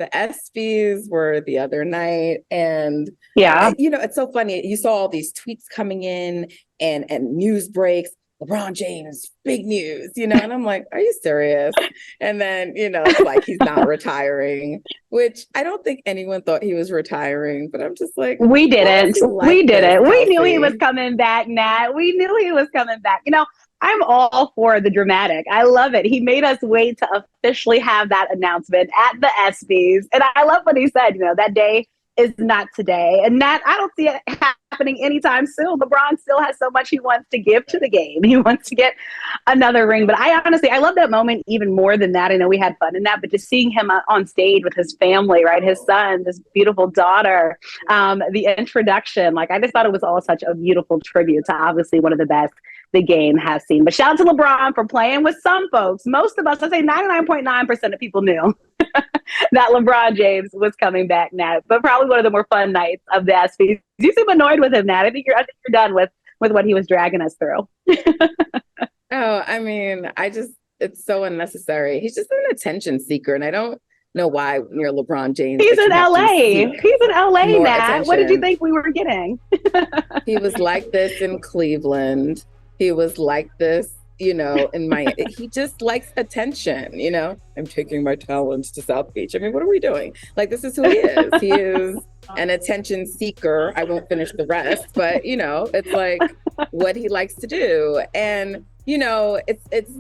the ESPYs were the other night, and Yeah. it's so funny. You saw all these tweets coming in and news breaks. LeBron James, big news, and I'm like, are you serious? And then, it's like he's not retiring, which I don't think anyone thought he was retiring, but I'm just like, We didn't. Like we didn't. We knew he was Kelsey? coming back, Nat. We knew he was coming back. I'm all for the dramatic. I love it. He made us wait to officially have that announcement at the ESPYs. And I love what he said, that day is not today. And Nat, I don't see it happening anytime soon. LeBron still has so much he wants to give to the game. He wants to get another ring. But I love that moment even more than that. I know we had fun in that, but just seeing him on stage with his family, right? His son, this beautiful daughter, the introduction, I just thought it was all such a beautiful tribute to obviously one of the best the game has seen. But shout out to LeBron for playing with some folks. Most of us, I say 99.9% of people knew that LeBron James was coming back, Nat. But probably one of the more fun nights of the ESPYs. You seem annoyed with him, Nat. I think you're done with what he was dragging us through. Oh, I mean, it's so unnecessary. He's just an attention seeker, and I don't know why when you're LeBron James. He's in LA. He's in LA, Nat. Attention. What did you think we were getting? He was like this in Cleveland. He was like this, in he just likes attention, I'm taking my talents to South Beach. I mean, what are we doing? This is who he is. He is an attention seeker. I won't finish the rest, but it's like what he likes to do. And, it's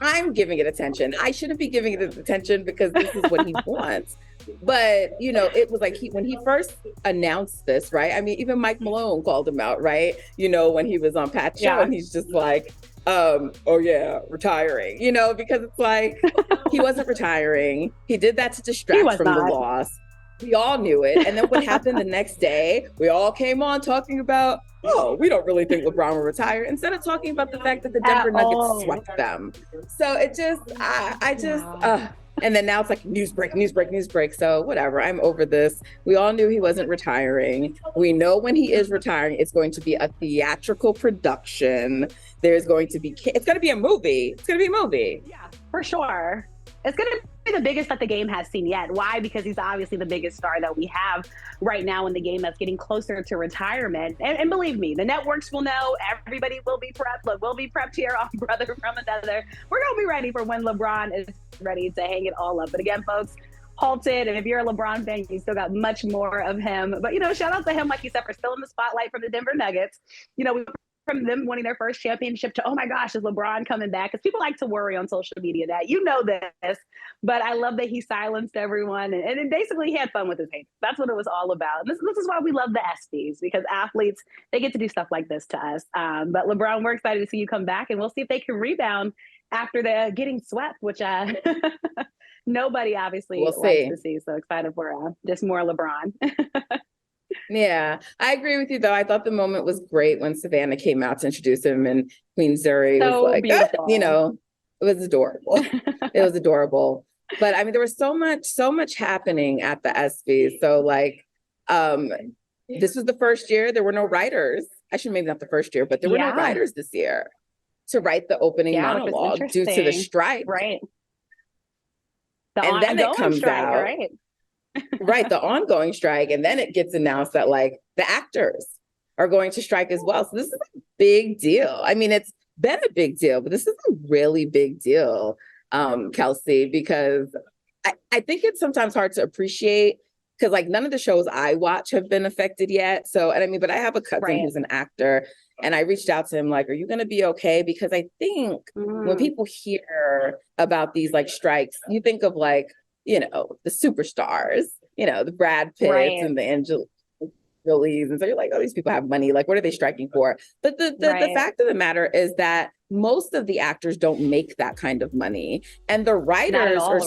I'm giving it attention. I shouldn't be giving it attention because this is what he wants. But, it was like when he first announced this, right? I mean, even Mike Malone called him out, right? When he was on Pat's show, and he's just like, oh yeah, retiring, because it's like, he wasn't retiring. He did that to distract from the loss. We all knew it. And then what happened the next day, we all came on talking about, we don't really think LeBron will retire, instead of talking about the fact that the Denver Nuggets swept them. So it just, and then now it's like news break. So whatever, I'm over this. We all knew he wasn't retiring. We know when he is retiring, it's going to be a theatrical production. It's going to be a movie. It's going to be a movie. Yeah, for sure. It's going to be the biggest that the game has seen yet. Why? Because he's obviously the biggest star that we have right now in the game that's getting closer to retirement. And believe me, the networks will know. Everybody will be prepped. Look, we'll be prepped here on Brother from Another. We're going to be ready for when LeBron is ready to hang it all up. But again, folks, halted. And if you're a LeBron fan, you still got much more of him. But, shout out to him, like you said, for still in the spotlight from the Denver Nuggets. We from them winning their first championship to, oh my gosh, is LeBron coming back? Because people like to worry on social media that this, but I love that he silenced everyone and basically he had fun with his haters. That's what it was all about. This is why we love the ESPYs, because athletes, they get to do stuff like this to us. But LeBron, we're excited to see you come back, and we'll see if they can rebound after the getting swept, which nobody obviously likes to see. So excited for just more LeBron. Yeah, I agree with you, though. I thought the moment was great when Savannah came out to introduce him, and Queen Zuri was like, it was adorable. It was adorable. But I mean, there was so much happening at the ESPYs. So this was the first year there were no writers. Actually, maybe not the first year, but there were no writers this year to write the opening monologue due to the strike. Right. And then it comes out. Right. Right, the ongoing strike, and then it gets announced that the actors are going to strike as well. So this is a big deal. I mean, it's been a big deal, but this is a really big deal, Kelsey, because I think it's sometimes hard to appreciate, because none of the shows I watch have been affected yet. So, and I mean, but I have a cousin who's an actor, and I reached out to him are you going to be okay? Because I think when people hear about these strikes, you think of the superstars, the Brad Pitts and the Angelies. And so you're like, oh, these people have money. What are they striking for? But the fact of the matter is that most of the actors don't make that kind of money. And the writers are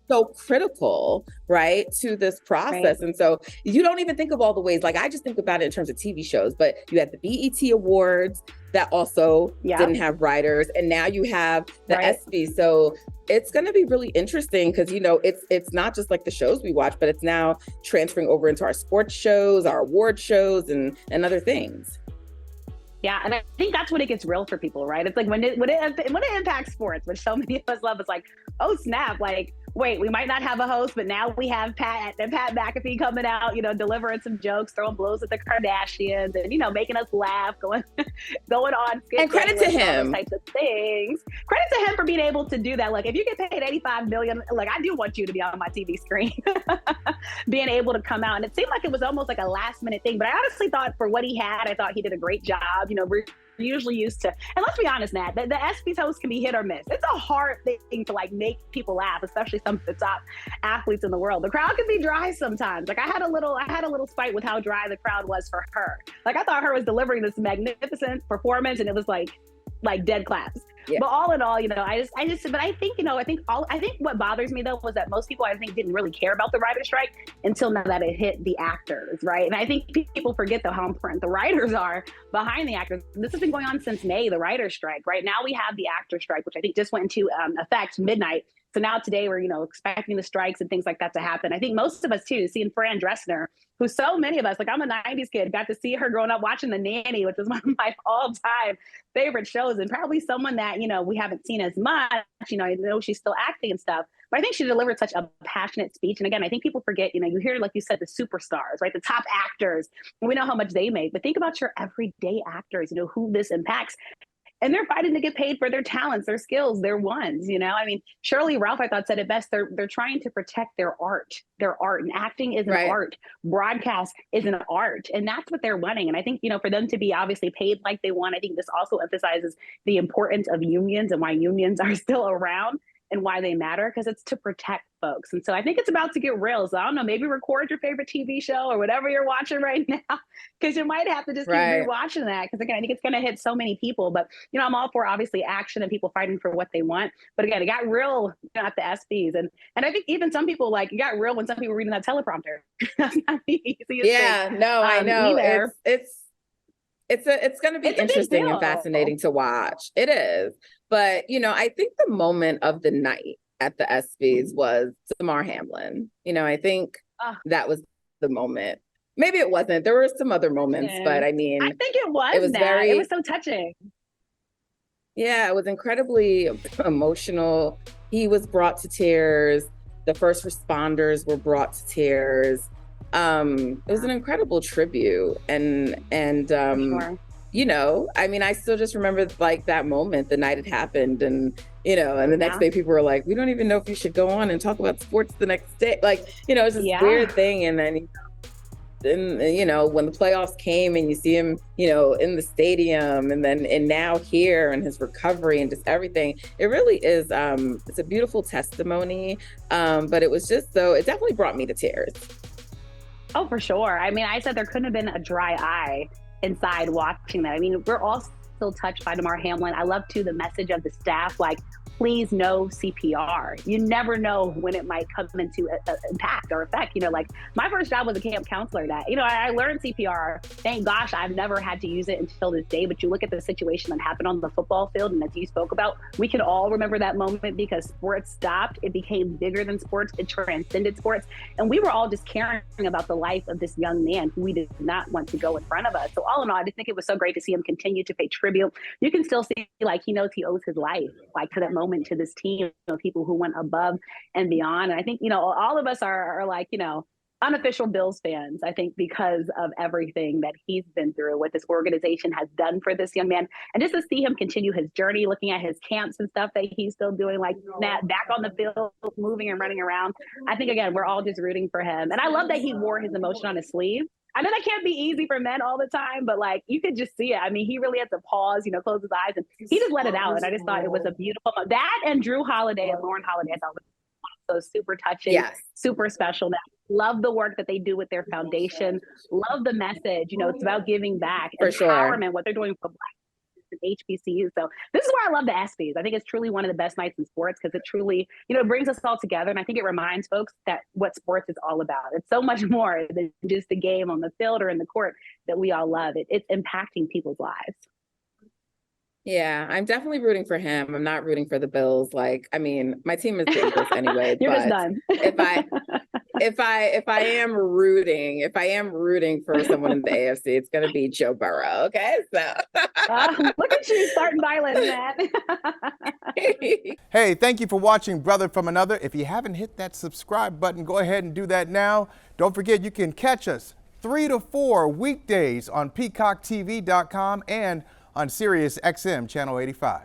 so critical, right, to this process. And so you don't even think of all the ways, I just think about it in terms of TV shows, but you had the BET Awards that also didn't have writers. And now you have the ESPY. So it's going to be really interesting because, it's not just the shows we watch, but it's now transferring over into our sports shows, our award shows, and other things. Yeah, and I think that's when it gets real for people, right? It's when it impacts sports, which so many of us love. It's oh snap! wait, we might not have a host, but now we have Pat McAfee coming out, delivering some jokes, throwing blows at the Kardashians, and making us laugh, going on. And credit to him. All those types of things. Credit to him for being able to do that. Like, if you get paid $85 million, like, I do want you to be on my TV screen, being able to come out. And it seemed like it was almost like a last minute thing, but I honestly thought for what he had, I thought he did a great job. We're usually used to, and let's be honest, Nat, the ESPYs host can be hit or miss. It's a hard thing to like make people laugh, especially some of the top athletes in the world. The crowd can be dry sometimes. Like, I had a little spite with how dry the crowd was for her. Like, I thought her was delivering this magnificent performance, and it was like dead claps. Yeah. But all in all, but I think what bothers me though was that most people, I think, didn't really care about the writer's strike until now that it hit the actors, right? And I think people forget though how important the writers are behind the actors. This has been going on since May, the writer's strike, right? Now we have the actor strike, which I think just went into effect midnight. So now today we're, expecting the strikes and things like that to happen. I think most of us too, seeing Fran Drescher, who so many of us, like I'm a 90s kid, got to see her growing up watching The Nanny, which was one of my all-time favorite shows, and probably someone that, we haven't seen as much. I know she's still acting and stuff, but I think she delivered such a passionate speech. And again, I think people forget, you hear, like you said, the superstars, right? The top actors, and we know how much they make, but think about your everyday actors, who this impacts. And they're fighting to get paid for their talents, their skills, their ones, I mean, Shirley Ralph, I thought, said it best. They're trying to protect their art, and acting is an art. Broadcast is an art. And that's what they're wanting. And I think, for them to be obviously paid like they want, I think this also emphasizes the importance of unions and why unions are still around and why they matter, because it's to protect folks. And so I think it's about to get real. So I don't know, maybe record your favorite TV show or whatever you're watching right now, because you might have to just keep rewatching that. Because again, I think it's going to hit so many people. But, I'm all for obviously action and people fighting for what they want. But again, it got real at the ESPYs. And I think even some people, like, it got real when some people were reading that teleprompter. That's not the easiest thing. No, I know. It's going to be interesting and fascinating to watch. It is. But, I think the moment of the night at the ESPYs was Damar Hamlin. I think that was the moment. Maybe it wasn't. There were some other moments, but I mean, I think it was it was so touching. Yeah, it was incredibly emotional. He was brought to tears. The first responders were brought to tears. It was an incredible tribute. And sure. I mean, I still just remember like that moment, the night it happened, and and the next day people were like, we don't even know if you should go on and talk about sports the next day. Like, it's this weird thing. And then, when the playoffs came and you see him, in the stadium and now here and his recovery and just everything, it really is, it's a beautiful testimony. But it was just it definitely brought me to tears. Oh, for sure. I mean, I said there couldn't have been a dry eye inside watching that. I mean, we're all still touched by Damar Hamlin. I love too the message of the staff, like, please no CPR. You never know when it might come into impact or effect. Like my first job was a camp counselor that, I learned CPR. Thank gosh, I've never had to use it until this day. But you look at the situation that happened on the football field, and as you spoke about, we can all remember that moment because sports stopped. It became bigger than sports. It transcended sports. And we were all just caring about the life of this young man who we did not want to go in front of us. So all in all, I just think it was so great to see him continue to pay tribute. You can still see, like, he knows he owes his life, like, to that moment, to this team of people who went above and beyond. And I think, all of us are like, unofficial Bills fans, I think, because of everything that he's been through, what this organization has done for this young man. And just to see him continue his journey, looking at his camps and stuff that he's still doing, like that, back on the field, moving and running around. I think, again, we're all just rooting for him. And I love that he wore his emotion on his sleeve. I know that can't be easy for men all the time, but like you could just see it. I mean, he really had to pause, close his eyes, and he just let it out. And I just thought it was a beautiful moment. That and Drew Holiday and Lauren Holiday, I thought was one of those super touching, super special. Love the work that they do with their foundation. Love the message. It's about giving back, for empowerment, sure. What they're doing for Black and HBCU. So this is why I love the ESPYs. I think it's truly one of the best nights in sports because it truly, it brings us all together. And I think it reminds folks that what sports is all about. It's so much more than just the game on the field or in the court that we all love. It's impacting people's lives. Yeah, I'm definitely rooting for him. I'm not rooting for the Bills. Like, I mean, my team is the Eagles anyway. You're but just done. if I am rooting for someone in the AFC, it's going to be Joe Burrow. Okay, so look at you starting violence, Matt. Hey, thank you for watching Brother from Another. If you haven't hit that subscribe button, go ahead and do that now. Don't forget you can catch us 3 to 4 weekdays on PeacockTV.com and on Sirius XM Channel 85.